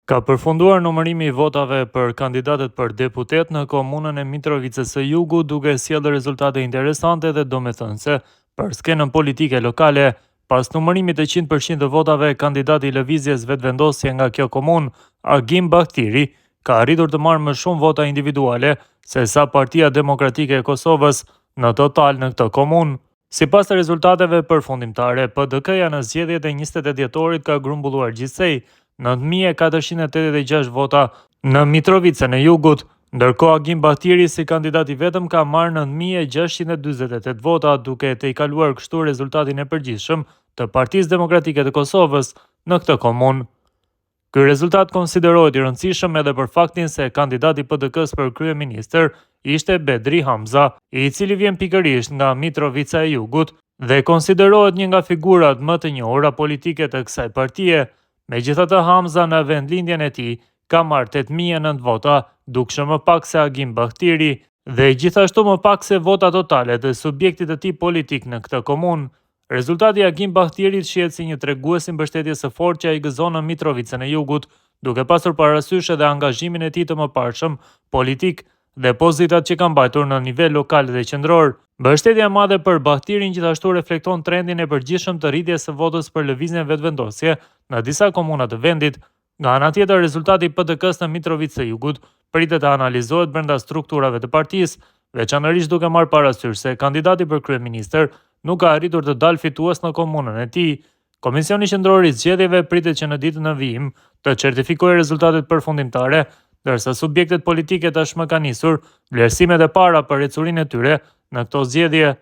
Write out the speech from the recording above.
Ka përfunduar numërimi i votave për kandidatët për deputet në komunën e Mitrovicës së Jugut, duke sjellë rezultate interesante dhe domethënëse për skenën politike lokale. Pas numërimit të 100% të votave, kandidati i lëvizjes vetëvendosje nga kjo komunë, Agim Bahtiri, ka arritur të marrë më shumë vota individuale se sa Partia Demokratike e Kosovës në total në këtë komunë. Sipas të rezultateve përfundimtare, PDK-ja në zgjedhjet e 28 dhjetorit ka grumbulluar gjithsej 9.486 vota në Mitrovicën e Jugut, ndërkohë Agim Bahtiri si kandidati vetëm ka marrë 9.648 vota, duke tejkaluar kështu rezultatin e përgjithshëm të Partisë Demokratike të Kosovës në këtë komunë. Ky rezultat konsiderohet i rëndësishëm edhe për faktin se kandidati PDK-s për kryeministër ishte Bedri Hamza, i cili vjen pikërisht nga Mitrovica e Jugut dhe konsiderohet një nga figurat më të njohura politike të kësaj partie. Megjithatë, Hamza në vendlindjen e tij ka marrë 8.009 vota, dukshëm më pak se Agim Bahtiri dhe gjithashtu më pak se vota totale të subjektit të tij politik në këtë komunë. Rezultati i Agim Bahtirit shihet si një tregues i mbështetjes së fortë që ai gëzon në Mitrovicën e Jugut, duke pasur parasysh edhe angazhimin e tij të mëparshëm politik dhe pozitat që ka mbajtur në nivel lokal dhe qendror. Mbështetja e madhe për Bahtirin gjithashtu reflekton trendin e përgjithshëm të rritjes së votës për lëvizjen vetëvendosje në disa komuna të vendit. Nga ana tjetër, rezultati i PDK-s në Mitrovicë së Jugut pritet të analizohet brenda strukturave të partisë, veçanërisht duke marrë parasysh se kandidati për kryeministër nuk ka arritur të dalë fitues në komunën e tij. Komisioni Qendror i Zgjedhjeve pritet që në ditën e vijim të certifikojë rezultatet përfundimtare, ndërsa subjektet politike tashmë kanë nisur vlerësimet e para për ecurinë e tyre në këto zgjedhje.